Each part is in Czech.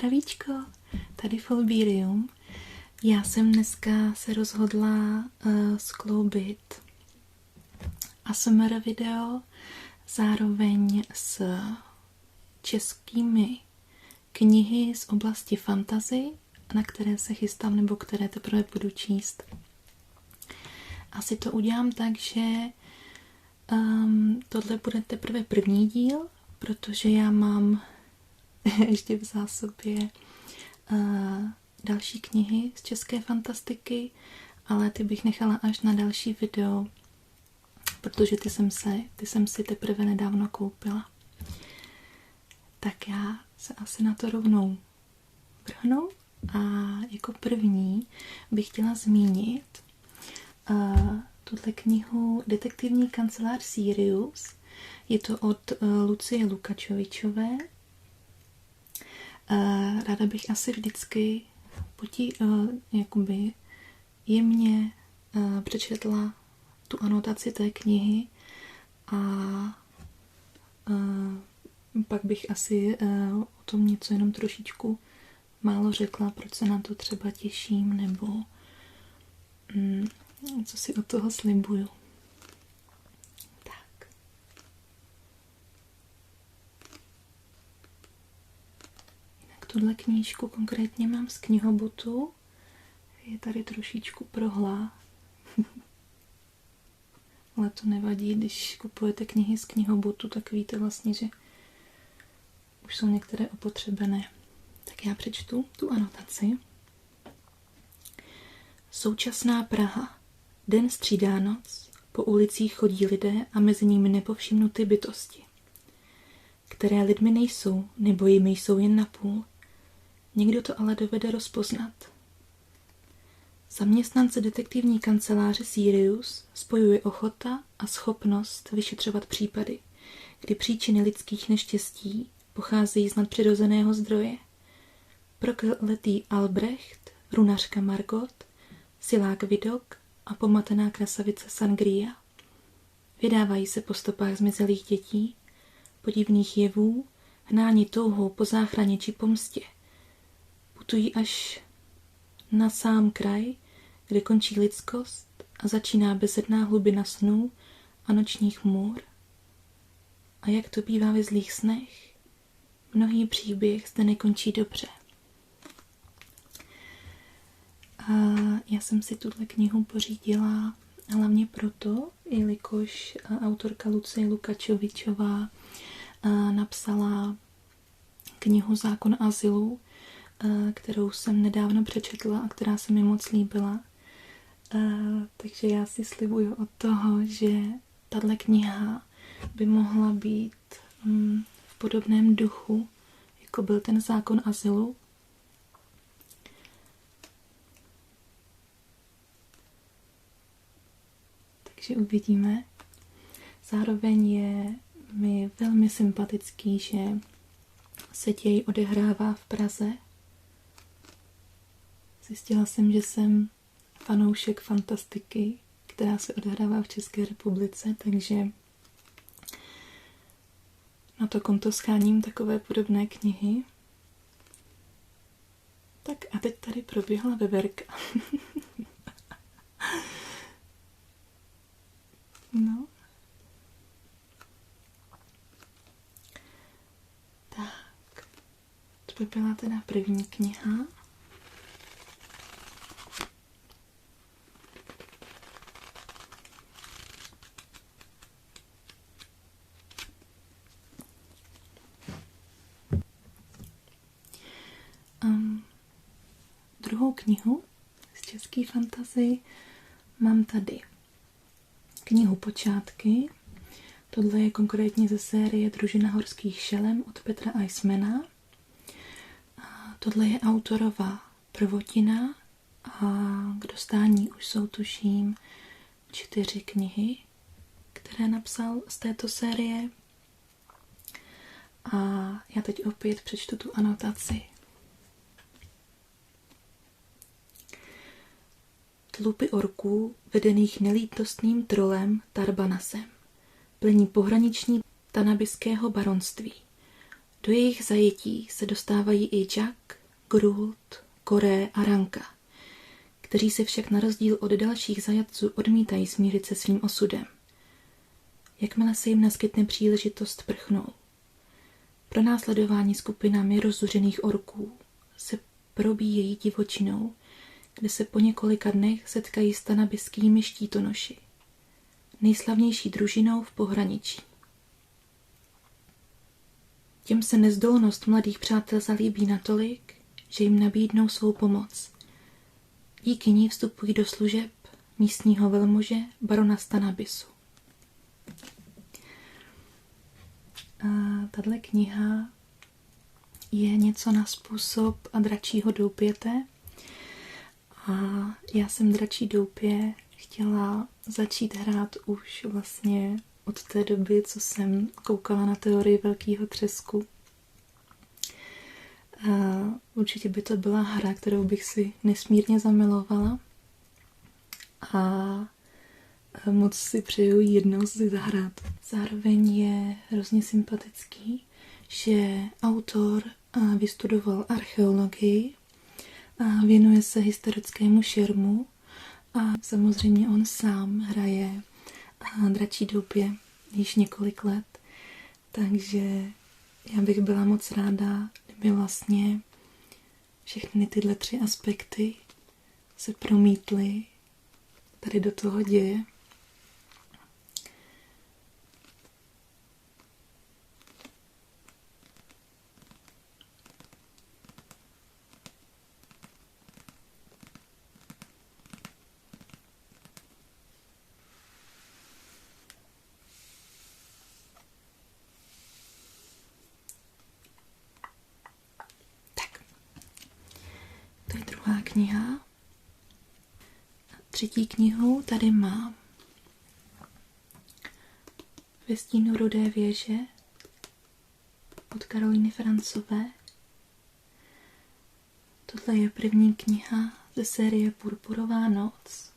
Zdravíčko, tady Folbírium. Já jsem dneska se rozhodla skloubit ASMR video zároveň s českými knihy z oblasti fantasy, na které se chystám nebo které teprve budu číst. Asi to udělám tak, že tohle bude teprve první díl, protože já mám ještě v zásobě další knihy z české fantastiky, ale ty bych nechala až na další video, protože ty jsem si teprve nedávno koupila. Tak já se asi na to rovnou vrhnu a jako první bych chtěla zmínit tuhle knihu Detektivní kancelář Sirius. Je to od Lucie Lukačovičové. Ráda bych asi vždycky jakoby jemně přečetla tu anotaci té knihy a pak bych asi o tom něco jenom trošičku málo řekla, proč se na to třeba těším, nebo co si od toho slibuju. Tak. Jinak tuhle knížku konkrétně mám z knihobutu. Je tady trošičku prohlá. Ale to nevadí, když kupujete knihy z knihobutu, tak víte vlastně, že už jsou některé opotřebené. Tak já přečtu tu anotaci. Současná Praha. Den střídá noc, po ulicích chodí lidé a mezi nimi nepovšimnuty bytosti, které lidmi nejsou, nebo jimi jsou jen napůl. Někdo to ale dovede rozpoznat. Zaměstnance detektivní kanceláře Sirius spojuje ochota a schopnost vyšetřovat případy, kdy příčiny lidských neštěstí pocházejí z nadpřirozeného zdroje. Prokletý Albrecht, runařka Margot, silák Vidok a pomatená krasavice Sangria vydávají se po stopách zmizelých dětí, podivných jevů, hnáni touhou po záchraně či pomstě. Putují až na sám kraj, kde končí lidskost a začíná bezedná hlubina snů a nočních můr. A jak to bývá ve zlých snech, mnohý příběh zde nekončí dobře. A já jsem si tuhle knihu pořídila hlavně proto, jelikož autorka Lucie Lukačovičová napsala knihu Zákon azylu, kterou jsem nedávno přečetla a která se mi moc líbila. Takže já si slibuju od toho, že tahle kniha by mohla být v podobném duchu, jako byl ten Zákon azylu. Takže uvidíme. Zároveň je mi velmi sympatický, že se děj odehrává v Praze. Zjistila jsem, že jsem fanoušek fantastiky, která se odehrává v České republice, takže na to konto sháním takové podobné knihy. Tak a teď tady proběhla veverka. No. Tak. To by byla teda první kniha. Druhou knihu z české fantasy mám tady knihu Počátky. Tohle je konkrétně ze série Družina horských šelem od Petra Eismana. A tohle je autorova prvotina a k dostání už jsou tuším 4 knihy, které napsal z této série. A já teď opět přečtu tu anotaci. Tlupy orků, vedených nelítostným trolem Tarbanasem, plní pohraniční tanabiského baronství. Do jejich zajetí se dostávají i Jack, Grult, Koré a Ranka, kteří se však na rozdíl od dalších zajatců odmítají smířit se svým osudem. Jakmile se jim naskytne příležitost, prchnou. Pronásledování skupinami rozzuřených orků se probíjejí divočinou, kde se po několika dnech setkají s tanabiskými štítonoši, nejslavnější družinou v pohraničí. Těm se nezdolnost mladých přátel zalíbí natolik, že jim nabídnou svou pomoc. Díky ní vstupují do služeb místního velmože barona z Tanabisu. A tato kniha je něco na způsob dračího doupěte. A já jsem dračí doupě chtěla začít hrát už vlastně od té doby, co jsem koukala na teorii Velkého třesku. A určitě by to byla hra, kterou bych si nesmírně zamilovala. A moc si přeju jednou si zahrát. Zároveň je hrozně sympatický, že autor vystudoval archeologii a věnuje se historickému šermu a samozřejmě on sám hraje dračí doupě již několik let, takže já bych byla moc ráda, kdyby vlastně všechny tyhle 3 aspekty se promítly tady do toho děje. To je druhá kniha. Třetí knihu tady mám Ve stínu rudé věže od Karolíny Francové. Tohle je první kniha ze série Purpurová noc.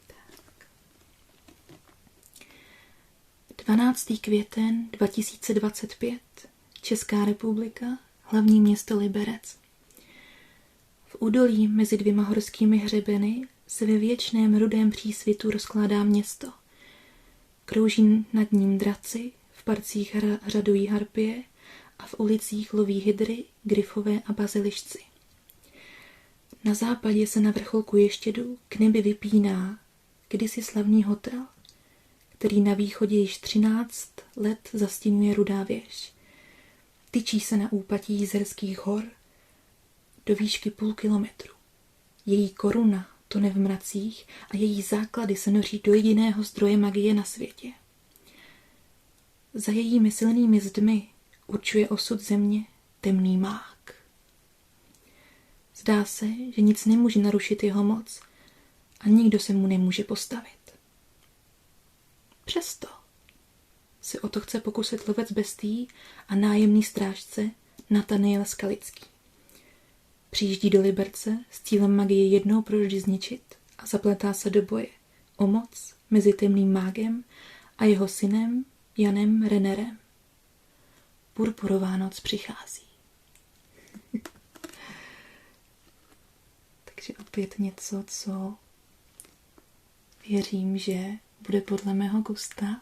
Tak. 12. květen 2025. Česká republika, hlavní město Liberec. V údolí mezi 2 horskými hřebeny se ve věčném rudém přísvitu rozkládá město. Krouží nad ním draci, v parcích řadují harpie a v ulicích loví hydry, gryfové a bazilišci. Na západě se na vrcholku Ještědu k nebi vypíná kdysi slavný hotel, který na východě již 13 let zastínuje rudá věž. Tyčí se na úpatí Jizerských hor do výšky 0,5 kilometru. Její koruna tone v mracích a její základy se noří do jediného zdroje magie na světě. Za jejími silnými zdmi určuje osud země temný mák. Zdá se, že nic nemůže narušit jeho moc a nikdo se mu nemůže postavit. Přesto se o to chce pokusit lovec bestií a nájemný strážce Nathaniel Skalický. Přijíždí do Liberce s cílem magii jednou provždy zničit a zapletá se do boje o moc mezi temným mágem a jeho synem Janem Rennerem. Purpurová noc přichází. Takže opět něco, co věřím, že bude podle mého gusta.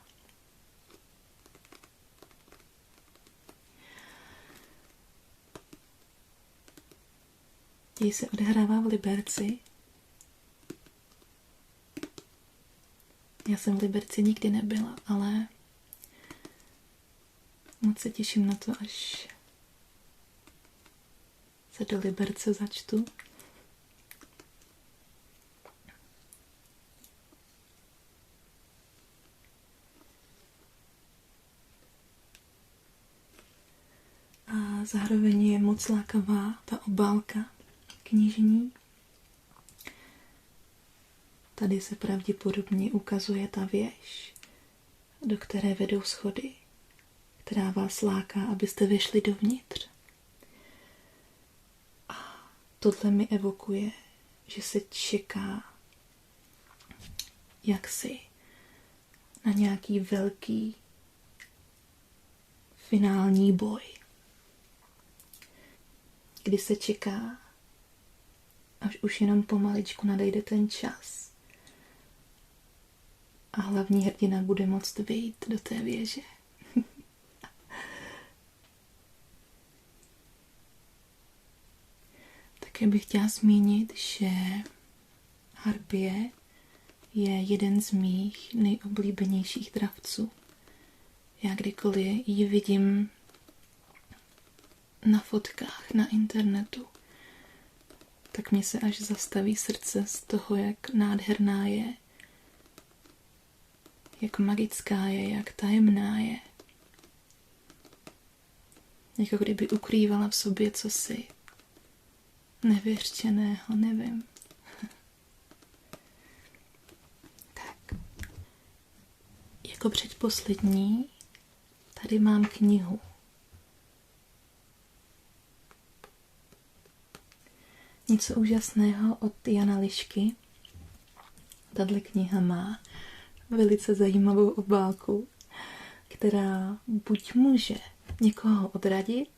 Děj se odehrává v Liberci. Já jsem v Liberci nikdy nebyla, ale moc se těším na to, až se do Liberce začtu. A zároveň je moc lákavá ta obálka knižní. Tady se pravděpodobně ukazuje ta věž, do které vedou schody, která vás láká, abyste vešli dovnitř. A tohle mi evokuje, že se čeká jaksi na nějaký velký finální boj, kdy se čeká, až už jenom pomaličku nadejde ten čas a hlavní hrdina bude moct vyjít do té věže. Také bych chtěla zmínit, že harpie je jeden z mých nejoblíbenějších dravců. Já kdykoliv ji vidím na fotkách na internetu, tak mě se až zastaví srdce z toho, jak nádherná je, jak magická je, jak tajemná je. Jako kdyby ukrývala v sobě cosi nevyřčeného, nevím. Tak. Jako předposlední tady mám knihu. Něco úžasného od Jana Lišky. Tato kniha má velice zajímavou obálku, která buď může někoho odradit,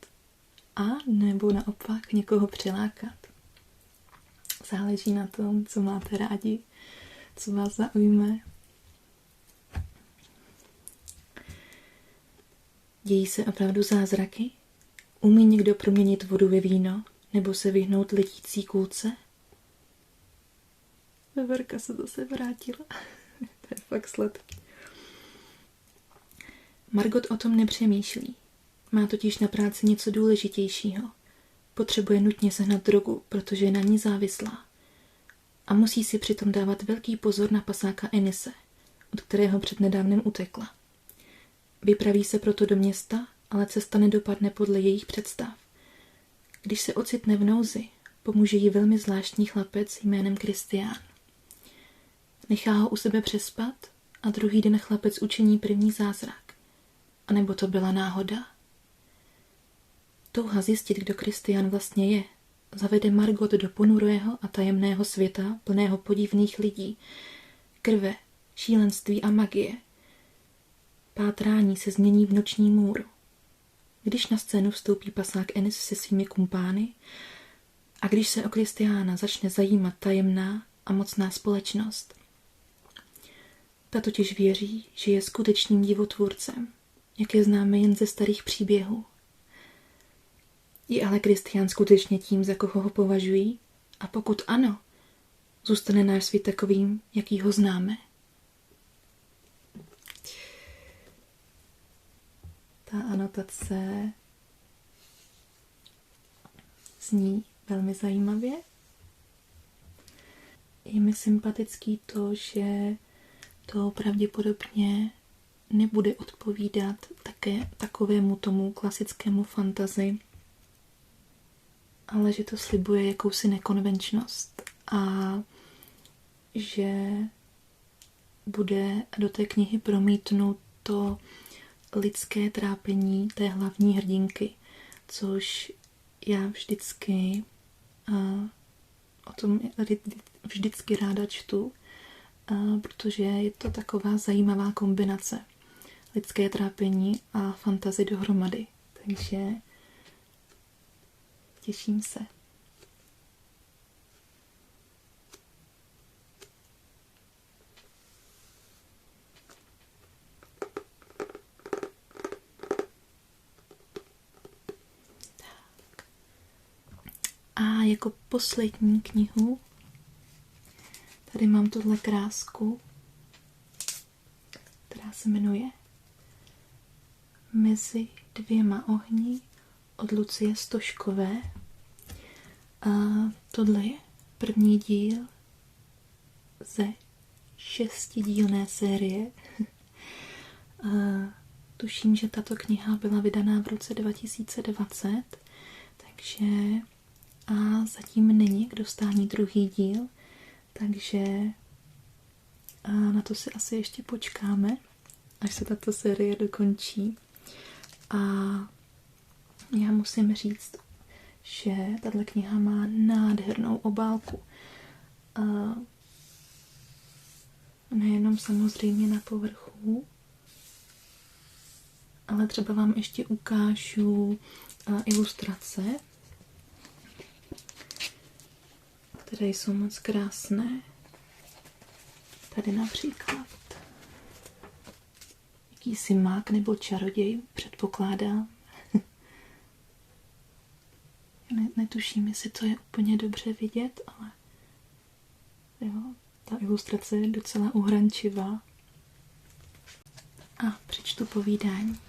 a nebo naopak někoho přilákat. Záleží na tom, co máte rádi, co vás zaujme. Dějí se opravdu zázraky? Umí někdo proměnit vodu ve víno? Nebo se vyhnout letící kulce? Veverka se zase vrátila. To je fakt sladký. Margot o tom nepřemýšlí. Má totiž na práci něco důležitějšího. Potřebuje nutně sehnat drogu, protože je na ní závislá. A musí si přitom dávat velký pozor na pasáka Enise, od kterého přednedávnem utekla. Vypraví se proto do města, ale cesta nedopadne podle jejich představ. Když se ocitne v nouzi, pomůže jí velmi zvláštní chlapec jménem Kristián. Nechá ho u sebe přespat a druhý den chlapec učiní první zázrak. A nebo to byla náhoda? Touha zjistit, kdo Kristián vlastně je, zavede Margot do ponurého a tajemného světa plného podivných lidí, krve, šílenství a magie. Pátrání se změní v noční můru. Když na scénu vstoupí pasák Ennis se svými kumpány a když se o Kristiána začne zajímat tajemná a mocná společnost. Ta totiž věří, že je skutečným divotvůrcem, jak je známe jen ze starých příběhů. Je ale Kristián skutečně tím, za koho ho považují? A pokud ano, zůstane náš svět takovým, jaký ho známe? Ta anotace zní velmi zajímavě. Je mi sympatický to, že to pravděpodobně nebude odpovídat také takovému tomu klasickému fantasy, ale že to slibuje jakousi nekonvenčnost a že bude do té knihy promítnuto lidské trápení té hlavní hrdinky, což já vždycky o tom vždycky ráda čtu, protože je to taková zajímavá kombinace lidské trápení a fantasy dohromady. Takže těším se. A jako poslední knihu tady mám tuhle krásku, která se jmenuje Mezi dvěma ohni od Lucie Stoškové. A tohle je první díl ze 6dílné série. A tuším, že tato kniha byla vydaná v roce 2020, takže a zatím není k dostání druhý díl, takže na to si asi ještě počkáme, až se tato série dokončí. A já musím říct, že tato kniha má nádhernou obálku. A nejenom samozřejmě na povrchu, ale třeba vám ještě ukážu ilustrace, které jsou moc krásné. Tady například jakýsi mák nebo čaroděj, předpokládám. Netuším, jestli to je úplně dobře vidět, ale jo, ta ilustrace je docela uhrančivá. A přečtu povídání.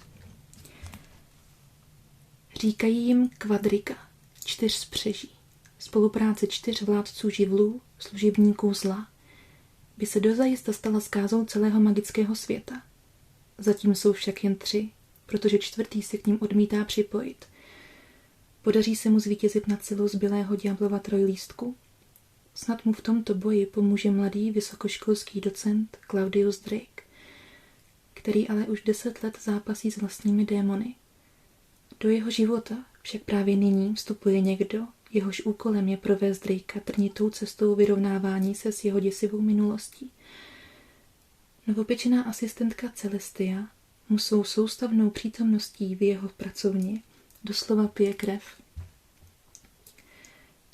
Říkají jim kvadrika, 4 spřeží. Spolupráce 4 vládců živlů, služebníků zla, by se dozajista stala zkázou celého magického světa. Zatím jsou však jen 3, protože 4. se k ním odmítá připojit. Podaří se mu zvítězit nad silou zbylého ďáblova trojlístku? Snad mu v tomto boji pomůže mladý vysokoškolský docent Claudius Drake, který ale už 10 let zápasí s vlastními démony. Do jeho života však právě nyní vstupuje někdo, jehož úkolem je provést Drakea trnitou cestou vyrovnávání se s jeho děsivou minulostí. Novopečená asistentka Celestia mu svou soustavnou přítomností v jeho pracovně doslova pije krev.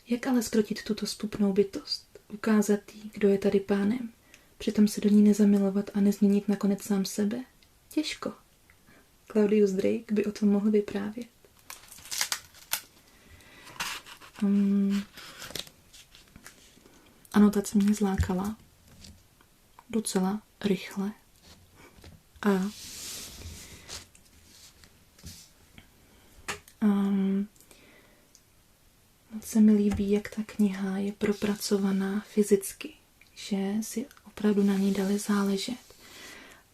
Jak ale zkrotit tuto stupnou bytost, ukázat jí, kdo je tady pánem, přitom se do ní nezamilovat a nezměnit nakonec sám sebe? Těžko. Claudius Drake by o tom mohl vyprávět. Anotace mě zlákala docela rychle a moc se mi líbí, jak ta kniha je propracovaná fyzicky, že si opravdu na ní dali záležet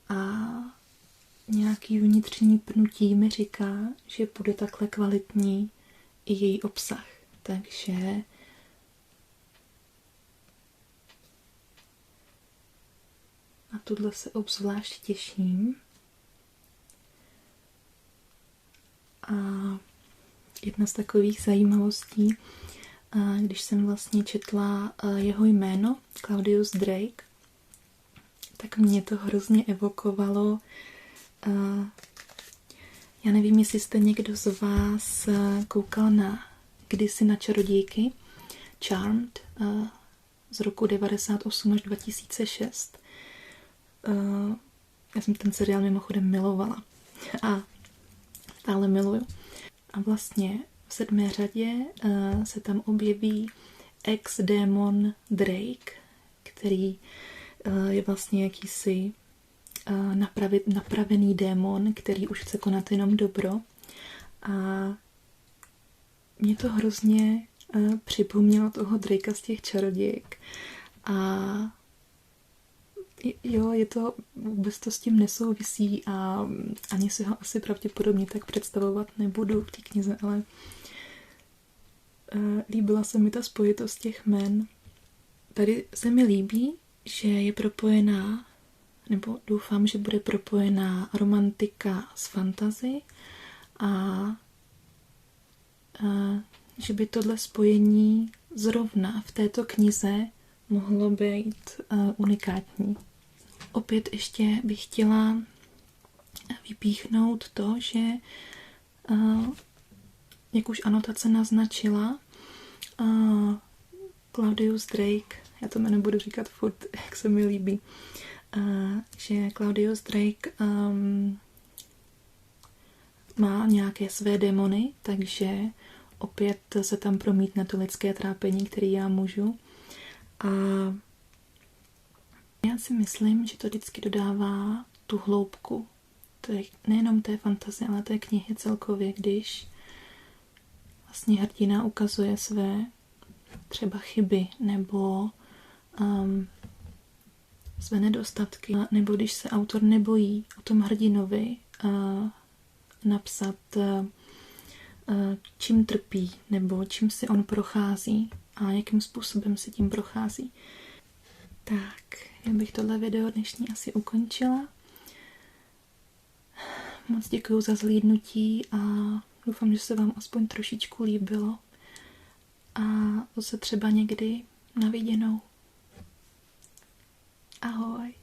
a nějaký vnitřní pnutí mi říká, že bude takhle kvalitní i její obsah. Takže na tohle se obzvlášť těším. A jedna z takových zajímavostí, když jsem vlastně četla jeho jméno, Claudius Drake, tak mě to hrozně evokovalo. Já nevím, jestli jste někdo z vás koukal kdysi na čarodějky Charmed z roku 1998 až 2006. Já jsem ten seriál mimochodem milovala a stále miluju. A vlastně v 7. řadě se tam objeví ex-démon Drake, který je vlastně jakýsi napravený démon, který už chce konat jenom dobro. A mě to hrozně připomnělo toho Drakea z těch čarodějek. A jo, je to, vůbec to s tím nesouvisí a ani si ho asi pravděpodobně tak představovat nebudu v té knize, ale líbila se mi ta spojitost těch jmen. Tady se mi líbí, že je propojená, nebo doufám, že bude propojená romantika s fantasy a že by tohle spojení zrovna v této knize mohlo být unikátní. Opět ještě bych chtěla vypíchnout to, že jak už anotace naznačila, Claudius Drake, já to jméno budu říkat furt, jak se mi líbí, že Claudius Drake má nějaké své démony, takže opět se tam promítne to lidské trápení, které já můžu. A já si myslím, že to vždycky dodává tu hloubku. Nejenom té fantazie, ale té knihy celkově, když vlastně hrdina ukazuje své třeba chyby nebo své nedostatky, nebo když se autor nebojí o tom hrdinovi napsat, čím trpí, nebo čím si on prochází a jakým způsobem se tím prochází. Tak, já bych tohle video dnešní asi ukončila. Moc děkuju za zhlídnutí a doufám, že se vám aspoň trošičku líbilo. a zase třeba někdy na viděnou. Ahoj.